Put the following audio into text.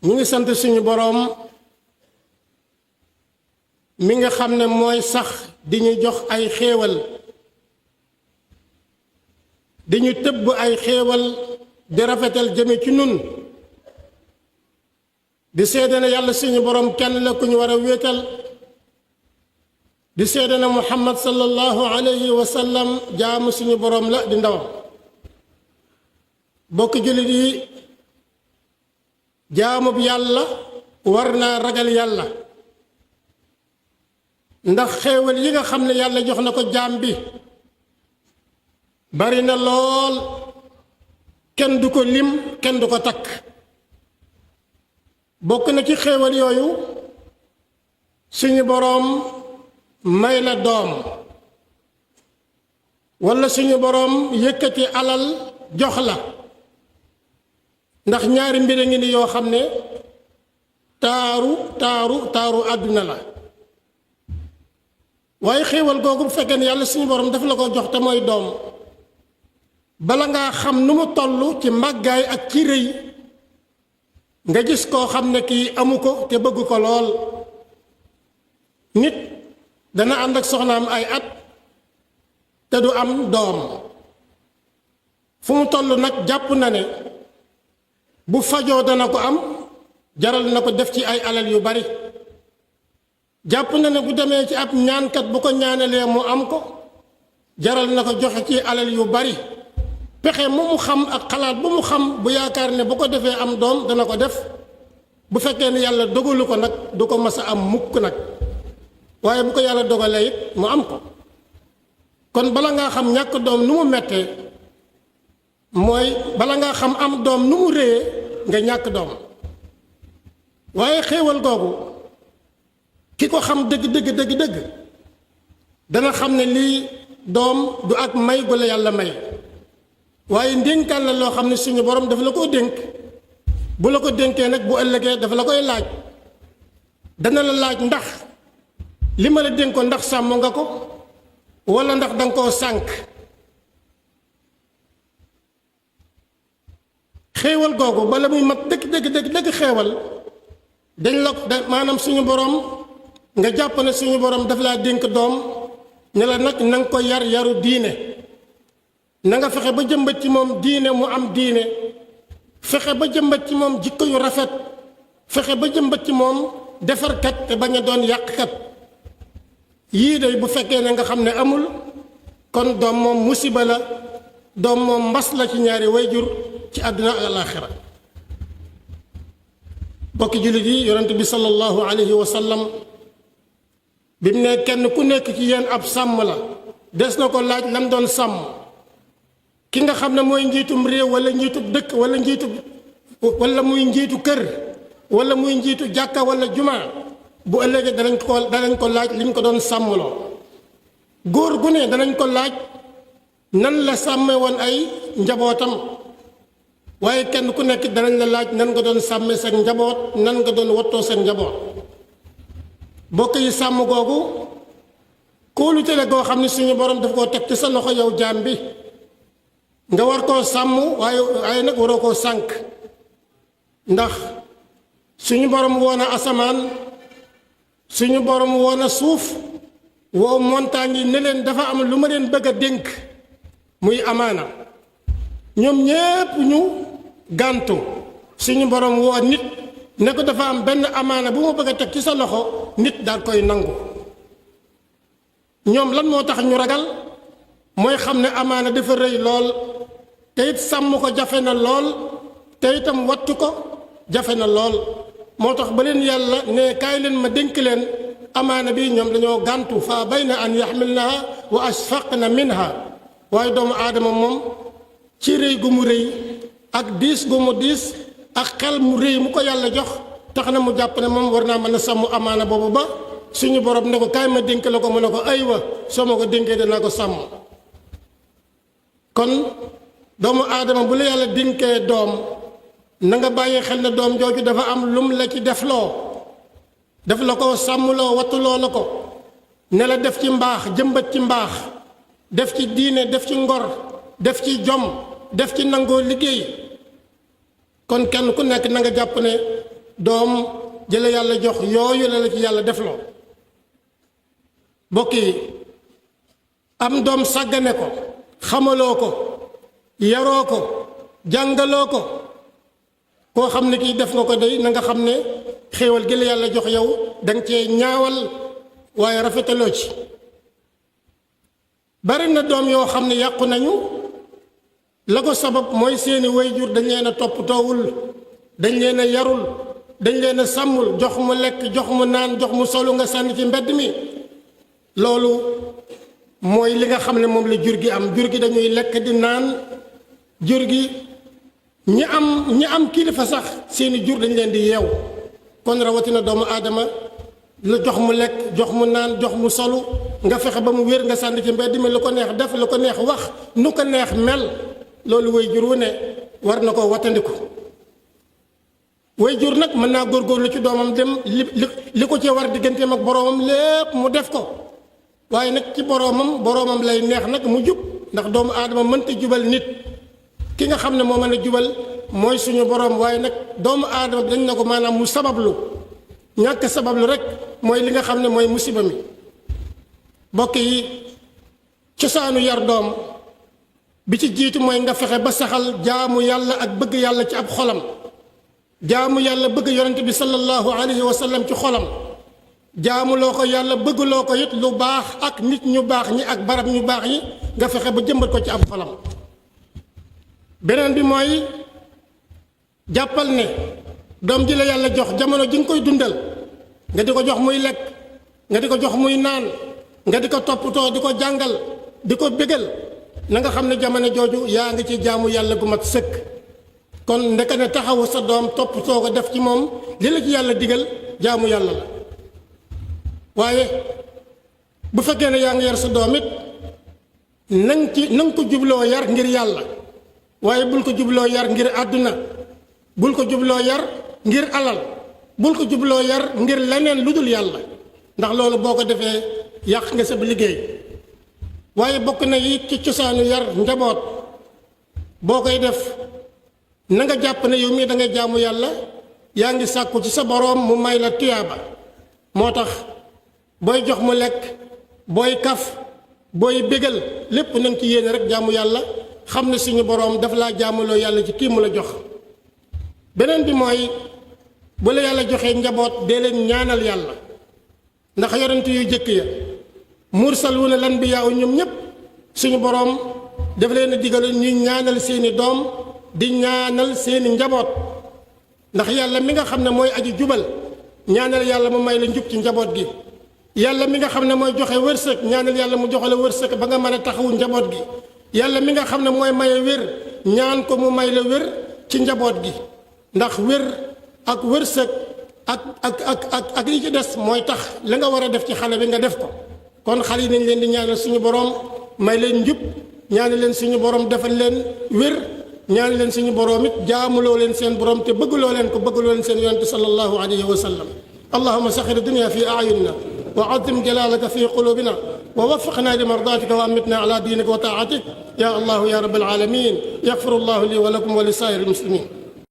ñu ngi sant suñu boroom mi nga xam ne mooy sax di ñu jox ay xéewal di ñu tëbb ay xéewal di rafetal jëme ci nun di seede ne yàlla suñu boroom kenn la ku ñu war a wéetal di seede ne muhammad sallallahu alayhi wa sallam jaamu suñu boroom la di ndawam bokk jullit yi jaamub yàlla war naa ragal yàlla ndax xéewal yi nga xam ne yàlla jox na ko jaam bi bari na lool kenn du ko lim kenn du ko takk bokk na ci xéewal yooyu suñu boroom may la doom walla suñu boroom yëkkati alal jox la ndax ñaari mbir a ngi ni yoo xam ne taaru àdduna la waaye xéewal googu bu fekkee ne yàlla suñu boroom daf la ko jox te mooy doom bala ngaa xam nu mu toll ci màggaay ak ci rëy nga gis koo xam ne kii amu ko te bëgg ko lool nit dana ànd ak soxnaam ay at te du am doom fu mu toll nag jàpp na ne bu fajoo dana ko am jaral na ko def ci ay alal yu bari jàpp na ne bu demee ci ab ñaankat bu ko ñaanalee mu am ko jaral na ko joxe ci alal yu bari pexe mu mu xam ak xalaat bu mu xam bu yaakaar ne bu ko defee am doom dana ko def bu fekkee ne yàlla dogalu ko nag du ko mas a am mukk nag waaye bu ko yàlla dogalee it mu am ko kon bala ngaa xam ñàkk doom nu mu mettee mooy bala ngaa xam am doom nu mu réyee nga ñàkk doom waaye xéewal googu ki ko xam dëgg dana xam ne lii doom du ak may gu la yàlla may waaye ndénkaan la loo xam ne suñu borom dafa la ko dénk bu la ko dénkee nag bu ëllëgee dafa la koy laaj dana la laaj ndax li ma la dénkoon ndax sàmm nga ko walla ndax danga koo sànk xéewal googu bala muy mat dëgg xéewal dañ la maanaam suñu borom nga jàpp ne suñu borom daf laa dénk doom ne la nag na nga ko yaru diine na nga fexe ba jëmbat ci moom diine mu am diine fexe ba jëmbat ci moom jikko yu rafet fexe ba jëmbat ci moom defarkat te bañ a doon yàqkat yii de bu fekkee ne nga xam ne amul kon doom moom musiba la doom moom mbas la ci ñaari wayjur ci àdduna ak alaaxira bokki jullit yi yonent bi sallallahu alayhi wa sallam bi mu ne kenn ku nekk ci yéen ab sàmm la des na ko laaj lam doon sàmm ki nga xam ne mooy njiitum réew wala njiitu dëkk wala muy njiitu kër wala muy njiitu jàkka wala jumaa bu ëllëgee danañ ko laaj liñ ko doon sàmmloo góor gu ne danañ ko laaj nan la sàmme woon ay njabootam waaye kenn ku nekk danañ la laaj nan nga doon sàmme sa njaboot nan nga doon wattoo sa njaboot bokk yi sàmm googu kóolute la goo xam ne suñu borom daf koo teg ci sa loxo yow jaam bi nga war koo sàmm waaye nag waroo koo sànk ndax suñu borom woon a asamaan suñu borom woon a suuf woo montagne yi ne leen dafa am lu ma leen bëgg a dénk muy amaana ñoom ñépp ñu gàntu suñu borom woo nit ne ko dafa am benn amaana bu ma bëgg a teg ci sa loxo nit daal koy nangu ñoom lan moo tax ñu ragal mooy xam ne amaana dafa rëy lool te it sàmm ko jafe na lool te itam wattu ko jafe na lool moo tax ba leen yàlla ne kaay leen ma dénk leen amaana bi ñoom dañoo gàntu fa bayna an yaxmilnaha wa ashfaqna minha waaye doomu aadama moom ci rëy gu mu rëy ak diis gu mu diis ak xel mu rëy mu ko yàlla jox tax na mu jàpp ne moom war naa mën a sàmm amaana boobu ba suñu borom ne ko kaay ma dénk la ko mu ne ko aywa soo ma ko dénkee danaa ko sàmm kon doomu aadama bu la yàlla dénkee doom na nga bàyyi xel ne doom jooju dafa am lum la ci defloo daf la ko sàmmloo wattuloo la ko ne la def ci mbaax jëmbat ci mbaax def ci diine def ci ngor def ci jom def ci nangoo liggéey kon kenn ku nekk na nga jàpp ne doom jële yàlla jox yooyu la ci yàlla defloo bokk yi am doom sàggane ko xamaloo ko yaroo ko jàngaloo ko koo xam ne kii def nga ko day na nga xam ne xéewal gi la yàlla jox yow danga cee ñaawal waaye rafetaloo ci bari na doom yoo xam ne yàqu nañu la ko sabab mooy seeni wayjur dañ leen a toppatoowul dañ leen a yarul dañ leen a sàmmul jox mu lekk jox mu naan jox mu solu nga sànni ci mbedd mi loolu mooy li nga xam ne moom la jur gi am jur gi dañuy lekk di naan jur gi ñi am kilifa sax seeni jur dañ leen di yeew kon rawatina doomu aadama la jox mu lekk jox mu naan jox mu solu nga fexe ba mu wér nga sànni ci mbedd mi lu ko neex def lu ko neex wax nu ko neex mel loolu way jur wu ne war na ko wattandiku way jur nag mën naa góorgóorlu ci doomam dem li ko ci war digganteem ak boroomam lépp mu def ko waaye nag ci boroomam lay neex nag mu jub ndax doomu aadama mënta jubal nit ki nga xam ne moo mën a jubal mooy suñu boroom waaye nag doomu aadama dañ na ko maanaam mu sabablu ñàkk sabablu rek mooy li nga xam ne mooy musiba mi bokk yi cosaanu yar doom bi ci jiitu mooy nga fexe ba saxal jaamu yàlla ak bëgg yàlla ci ab xolam jaamu yàlla bëgg yonent bi sallallahu alayhi wa sallam ci xolam jaamuloo ko yàlla bëggloo ko it lu baax ak nit ñu baax ñi ak barab ñu baax yi nga fexe ba jëmbat ko ci ab xolam beneen bi mooy jàppal ne doom ji la yàlla jox jamono ji nga koy dundal nga di ko jox muy lekk nga di ko jox muy naan nga di ko toppatoo di ko jàngal di ko bégal na nga xam ne jamono jooju yaa ngi ci jaamu yàlla gu mat sëkk kon ndeka ne taxawu sa doom toppatoo ko def ci moom li la ci yàlla digal jaamu yàlla la waaye bu fekkee ne yaa ngi yar sa doom it na nga ko jubloo yar ngir yàlla waaye bul ko jubloo yar ngir àdduna bul ko jubloo yar ngir alal bul ko jubloo yar ngir leneen lu dul yàlla ndax loolu boo ko defee yàq nga sa liggéey waaye bokk na it ci cosaanu yar njaboot boo koy def na nga jàpp ne yow mii da ngay jaamu yàlla yaa ngi sàkku ci sa boroom mu may la tuyaaba moo tax booy jox mu lekk booy kaf booy bégal lépp na nga ci yéene rek jaamu yàlla xam ne suñu boroom daf laa jaamuloo yàlla ci kii mu la jox beneen bi mooy bu la yàlla joxee njaboot dee leen ñaanal yàlla ndax yonent yu jëkk ya mursaluuna lanbiyaa ñoom ñépp suñu boroom daf leen a digale ñuy ñaanal seeni doom di ñaanal seeni njaboot ndax yàlla mi nga xam ne mooy aji jubal ñaanal yàlla mu may la njub ci njaboot gi yàlla mi nga xam ne mooy joxe wërsëg ñaanal yàlla mu joxe la wërsëg ba nga mën a taxawu njaboot gi yàlla mi nga xam ne mooy maye wér ñaan ko mu may la wér ci njaboot gi ndax wér ak wërsëg ak li ci des mooy tax la nga war a def ci xale bi nga def ko kon xale yi nañ leen di ñaanal suñu borom may leen njub ñaanal leen suñu borom defal leen wér ñaanal leen suñu borom it jaamuloo leen seen borom te bëggloo leen ko bëggloo leen seen yonent sallallahu alayhi wa sallam allahumma saxir dunya fi ayunina wa azim jalalaka fi qulubina wa waffaqna li mardatika wa amitna ala dinika wa taatik ya allah ya rabbal alamin yaghfiru allah li wa lakum wa li saa'iril muslimin